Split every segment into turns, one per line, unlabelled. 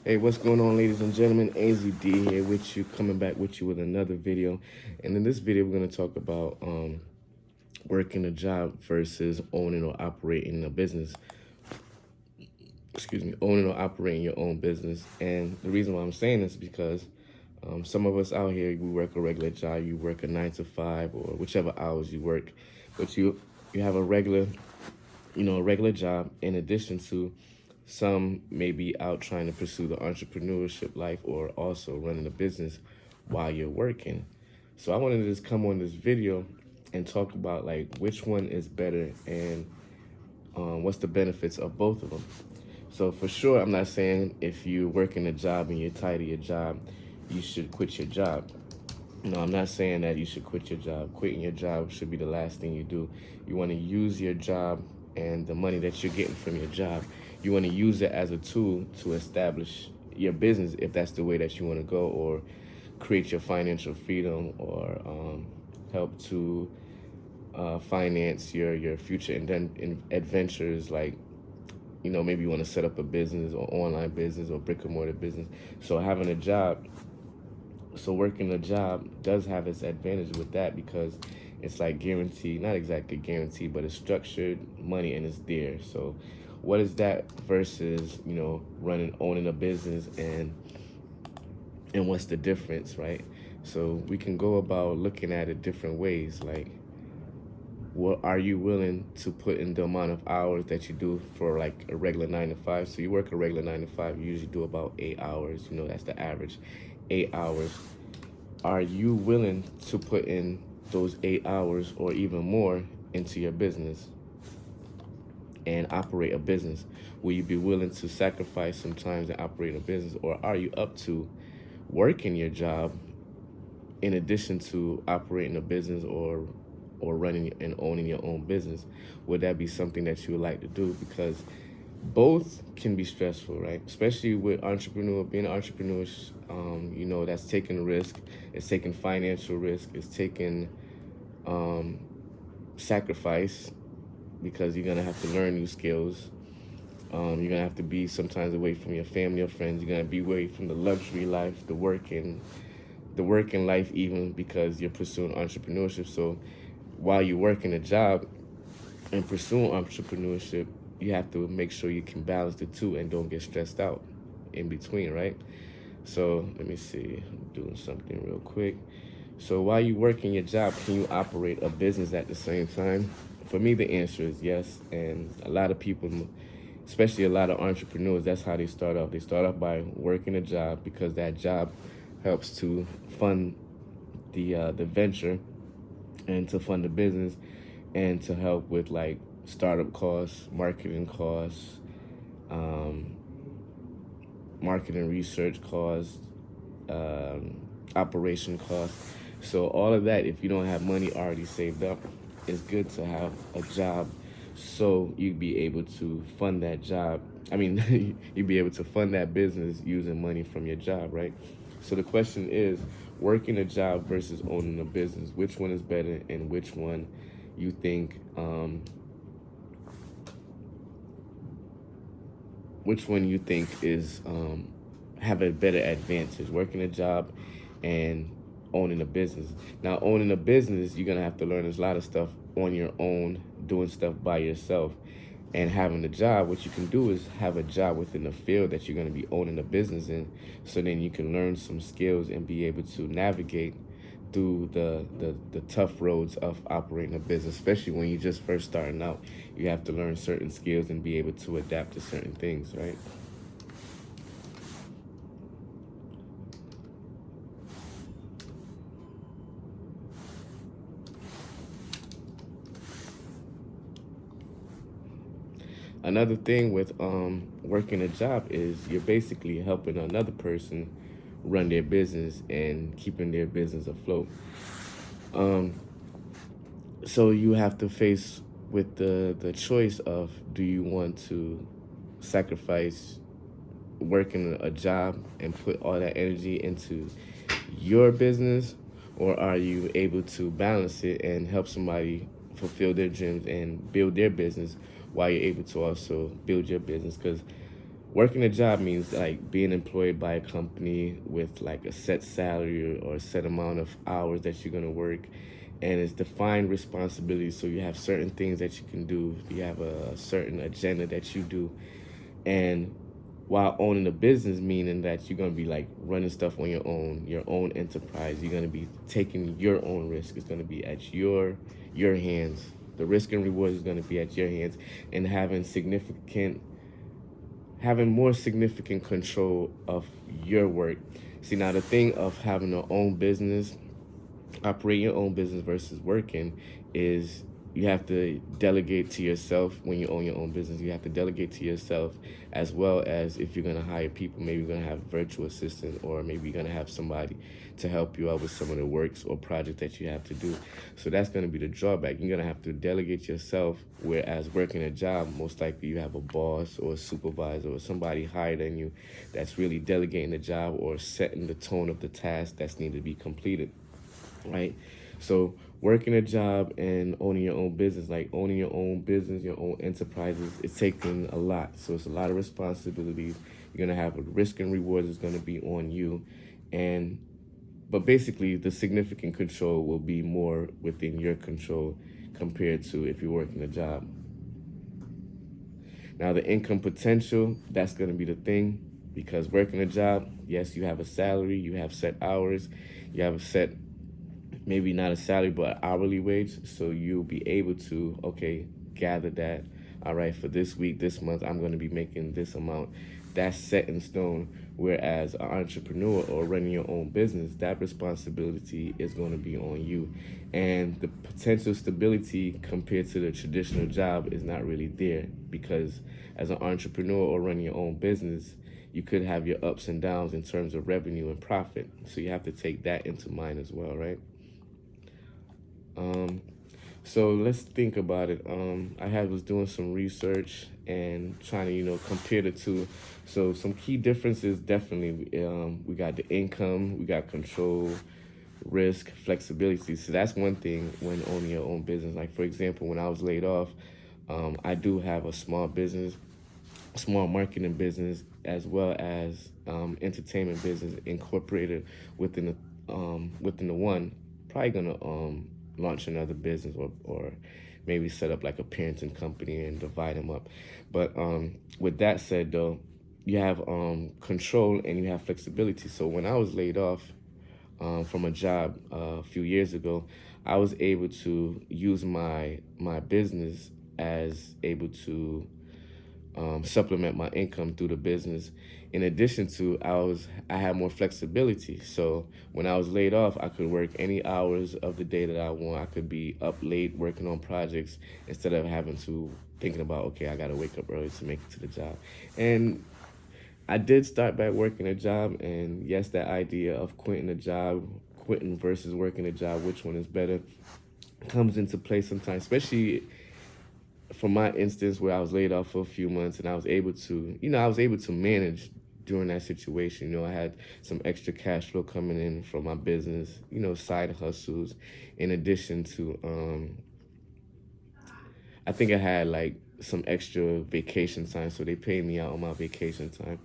Hey, what's going on, ladies and gentlemen? AnsleyD here with you, coming back with you with another video. And in this video, we're going to talk about working a job versus owning or operating a business. Excuse me, owning or operating your own business. And the reason why I'm saying this is because some of us out here, we work a regular job. You work a 9 to 5 or whichever hours you work, but you have a regular, a regular job in addition to some may be out trying to pursue the entrepreneurship life or also running a business while you're working. So I wanted to just come on this video and talk about like which one is better and what's the benefits of both of them. So for sure, I'm not saying if you work in a job and you're tired of your job, you should quit your job. No, I'm not saying that you should quit your job. Quitting your job should be the last thing you do. You want to use your job and the money that you're getting from your job. You want to use it as a tool to establish your business if that's the way that you want to go, or create your financial freedom, or help to finance your future and then adventures, like maybe you want to set up a business or online business or brick and mortar business. So having a job, so working a job does have its advantage with that, because it's like guaranteed, not exactly guaranteed, but it's structured money and it's there. So what is that versus, owning a business, and what's the difference, right? So we can go about looking at it different ways. Like, what are you willing to put in the amount of hours that you do for like a regular 9 to 5? So you work a regular 9 to 5, you usually do about 8 hours. That's the average, 8 hours. Are you willing to put in those 8 hours or even more into your business and operate a business? Will you be willing to sacrifice some time to operate a business, or are you up to working your job in addition to operating a business, or running and owning your own business? Would that be something that you would like to do? Because both can be stressful, right? Especially with being an entrepreneur, that's taking risk. It's taking financial risk. It's taking sacrifice, because you're gonna have to learn new skills. You're gonna have to be sometimes away from your family or friends. You're gonna be away from the luxury life, the working life, even because you're pursuing entrepreneurship. So while you're working a job and pursuing entrepreneurship, you have to make sure you can balance the two and don't get stressed out in between, right? So let me see, I'm doing something real quick. So while you work in your job, can you operate a business at the same time? For me, the answer is yes. And a lot of people, especially a lot of entrepreneurs, that's how they start off. They start off by working a job, because that job helps to fund the venture and to fund the business, and to help with like startup costs, marketing costs, marketing research costs, operation costs. So all of that, if you don't have money already saved up, it's good to have a job, so you'd be able to fund that job. I mean, you'd be able to fund that business using money from your job, right? So the question is, working a job versus owning a business, which one is better, and which one you think is have a better advantage, working a job and owning a business? Now, owning a business, you're gonna have to learn a lot of stuff on your own, doing stuff by yourself. And having a job, what you can do is have a job within the field that you're going to be owning a business in, so then you can learn some skills and be able to navigate through the tough roads of operating a business. Especially when you're just first starting out, you have to learn certain skills and be able to adapt to certain things, right? Another thing with working a job is you're basically helping another person run their business and keeping their business afloat. So you have to face with the choice of, do you want to sacrifice working a job and put all that energy into your business, or are you able to balance it and help somebody fulfill their dreams and build their business while you're able to also build your business? Because Working a job means like being employed by a company with like a set salary or a set amount of hours that you're gonna work, and it's defined responsibilities. So you have certain things that you can do. You have a certain agenda that you do, and while owning a business, meaning that you're gonna be like running stuff on your own enterprise. You're gonna be taking your own risk. It's gonna be at your hands. The risk and reward is gonna be at your hands, and having more significant control of your work. See, now the thing of having your own business, operating your own business versus working, is you have to delegate to yourself. When you own your own business, you have to delegate to yourself, as well as if you're going to hire people, maybe you're going to have a virtual assistant, or maybe you're going to have somebody to help you out with some of the works or projects that you have to do. So that's going to be the drawback. You're going to have to delegate yourself, whereas working a job, most likely you have a boss or a supervisor or somebody higher than you that's really delegating the job or setting the tone of the task that's needed to be completed, right? So working a job and owning your own business, like owning your own business, your own enterprises, it's taking a lot. So it's a lot of responsibilities. You're gonna have a risk and rewards is gonna be on you, and but basically the significant control will be more within your control compared to if you're working a job. Now the income potential, that's gonna be the thing, because working a job, yes, you have a salary, you have set hours, you have a set, maybe not a salary, but an hourly wage. So you'll be able to, okay, gather that, all right, for this week, this month, I'm going to be making this amount. That's set in stone. Whereas an entrepreneur or running your own business, that responsibility is going to be on you. And the potential stability compared to the traditional job is not really there, because as an entrepreneur or running your own business, you could have your ups and downs in terms of revenue and profit. So you have to take that into mind as well, right? So let's think about it. Was doing some research and trying to, compare the two. So some key differences, definitely, we got the income, we got control, risk, flexibility. So that's one thing when owning your own business. Like, for example, when I was laid off, I do have a small business, small marketing business, as well as entertainment business incorporated within the one. Probably gonna launch another business, or maybe set up like a parenting company and divide them up. But with that said, though, you have control and you have flexibility. So when I was laid off from a job a few years ago, I was able to use my business as able to supplement my income through the business. In addition to, I had more flexibility. So when I was laid off, I could work any hours of the day that I want. I could be up late working on projects instead of having to thinking about, okay, I got to wake up early to make it to the job. And I did start back working a job, and yes, that idea of quitting versus working a job, which one is better, comes into play sometimes, especially for my instance, where I was laid off for a few months, and I was able to manage during that situation. I had some extra cash flow coming in from my business, side hustles, in addition to, I think I had like some extra vacation time, so they paid me out on my vacation time.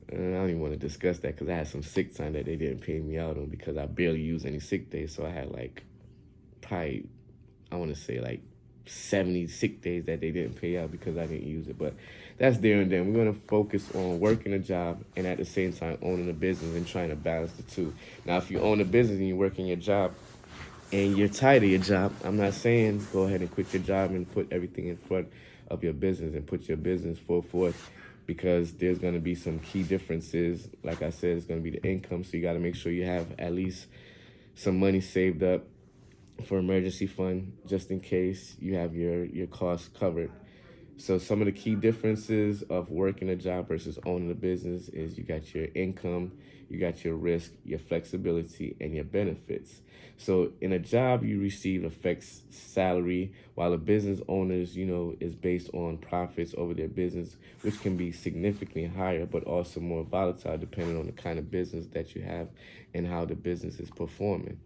And I don't even want to discuss that, because I had some sick time that they didn't pay me out on, because I barely used any sick days. So I had like probably, I want to say like 70 sick days that they didn't pay out because I didn't use it. But that's there and then. We're going to focus on working a job and at the same time owning a business and trying to balance the two. Now, if you own a business and you're working your job and you're tired of your job, I'm not saying go ahead and quit your job and put everything in front of your business and put your business full forth, because there's going to be some key differences. Like I said, it's going to be the income. So you got to make sure you have at least some money saved up for emergency fund, just in case you have your costs covered. So some of the key differences of working a job versus owning a business is you got your income, you got your risk, your flexibility, and your benefits. So in a job, you receive a fixed salary, while a business owner's, is based on profits over their business, which can be significantly higher, but also more volatile depending on the kind of business that you have and how the business is performing.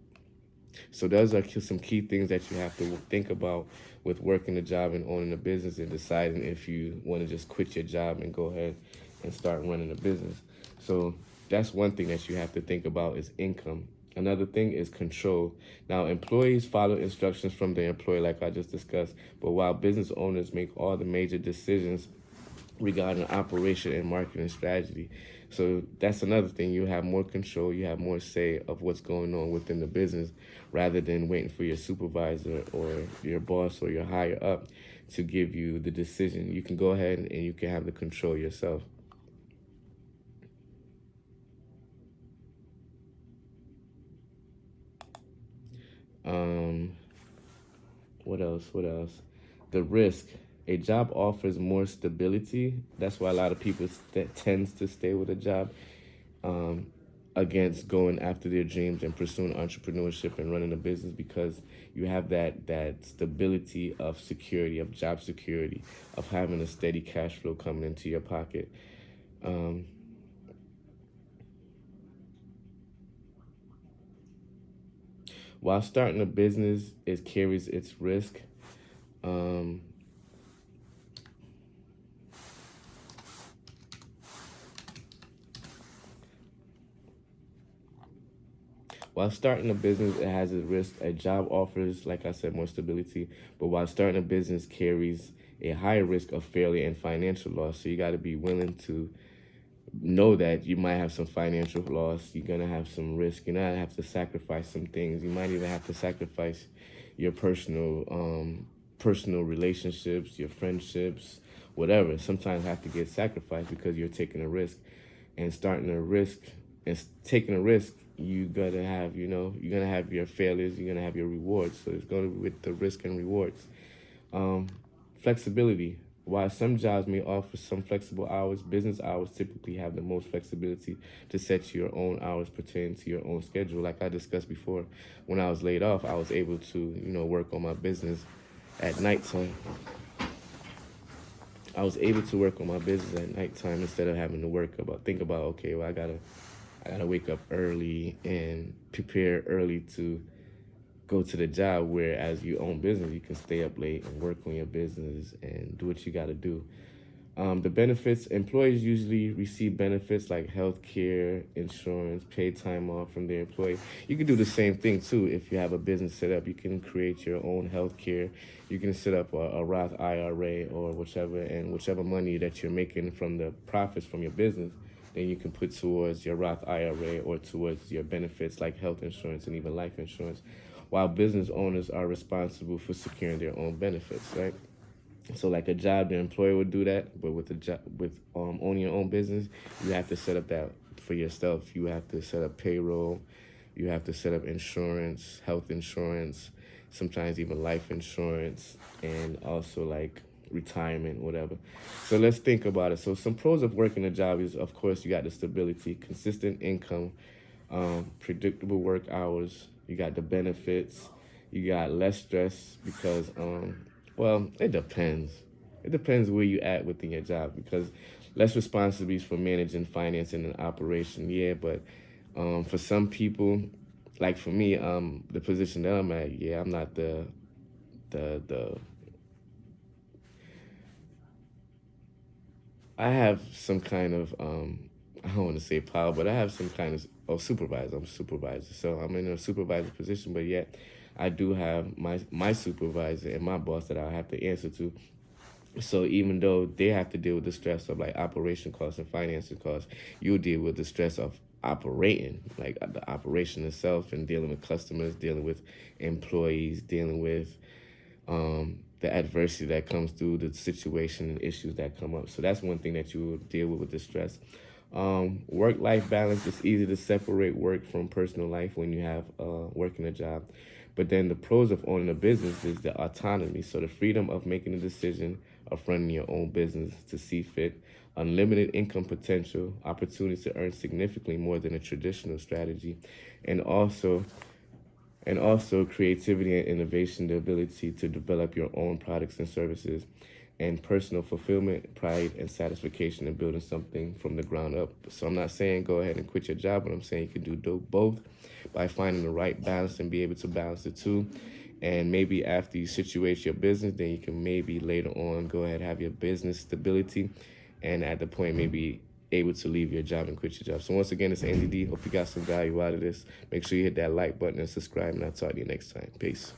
So those are some key things that you have to think about with working a job and owning a business, and deciding if you want to just quit your job and go ahead and start running a business. So that's one thing that you have to think about is income. Another thing is control. Now, employees follow instructions from their employer, like I just discussed, but while business owners make all the major decisions regarding operation and marketing strategy. So that's another thing. You have more control, you have more say of what's going on within the business rather than waiting for your supervisor or your boss or your higher up to give you the decision. You can go ahead and you can have the control yourself. Um, what else? What else? The risk. A job offers more stability. That's why a lot of people tends to stay with a job um, against going after their dreams and pursuing entrepreneurship and running a business, because you have that stability of security, of job security, of having a steady cash flow coming into your pocket. Um, while starting a business, it carries its risk. Um, While starting a business, it has its risk. A job offers, like I said, more stability. But while starting a business carries a higher risk of failure and financial loss. So you got to be willing to know that you might have some financial loss. You're going to have some risk. You're going to have to sacrifice some things. You might even have to sacrifice your personal relationships, your friendships, whatever. Sometimes have to get sacrificed because you're taking a risk. And starting a risk and taking a risk, you gotta have, you're gonna have your failures, you're gonna have your rewards. So it's going to be with the risk and rewards. Um, Flexibility. While some jobs may offer some flexible hours, business hours typically have the most flexibility to set your own hours pertaining to your own schedule. Like I discussed before, when I was laid off, I was able to, work on my business at nighttime. I was able to work on my business at nighttime instead of having to think about, okay, well, I gotta wake up early and prepare early to go to the job. Whereas you own business, you can stay up late and work on your business and do what you gotta do. The benefits, employees usually receive benefits like health care, insurance, paid time off from their employee. You can do the same thing too if you have a business set up. You can create your own health care. You can set up a Roth IRA or whichever money that you're making from the profits from your business, then you can put towards your Roth IRA or towards your benefits like health insurance and even life insurance, while business owners are responsible for securing their own benefits, right? So like a job, the employer would do that, but with a job, with owning your own business, you have to set up that for yourself. You have to set up payroll, you have to set up insurance, health insurance, sometimes even life insurance, and also like retirement, whatever. So let's think about it. So some pros of working a job is, of course, you got the stability, consistent income, predictable work hours. You got the benefits. You got less stress because well, it depends. It depends where you at within your job, because less responsibilities for managing financing and operation. Yeah, but for some people, like for me, the position that I'm at, yeah, I'm not the I have some kind of I don't want to say power, but I have some kind of supervisor. I'm a supervisor, so I'm in a supervisor position, but yet I do have my supervisor and my boss that I have to answer to. So even though they have to deal with the stress of like operation costs and financing costs, you deal with the stress of operating, like the operation itself, and dealing with customers, dealing with employees, dealing with the adversity that comes through the situation and issues that come up. So that's one thing that you will deal with the stress. Work-life balance. It's easy to separate work from personal life when you have working a job. But then the pros of owning a business is the autonomy. So the freedom of making a decision, of running your own business to see fit, unlimited income potential, opportunities to earn significantly more than a traditional strategy, and also creativity and innovation, the ability to develop your own products and services, and personal fulfillment, pride, and satisfaction in building something from the ground up. So I'm not saying go ahead and quit your job, but I'm saying you can do both by finding the right balance and be able to balance the two. And maybe after you situate your business, then you can maybe later on go ahead and have your business stability. And at the point, maybe able to leave your job and quit your job. So once again, it's AnsleyD. Hope you got some value out of this. Make sure you hit that like button and subscribe, and I'll talk to you next time. Peace.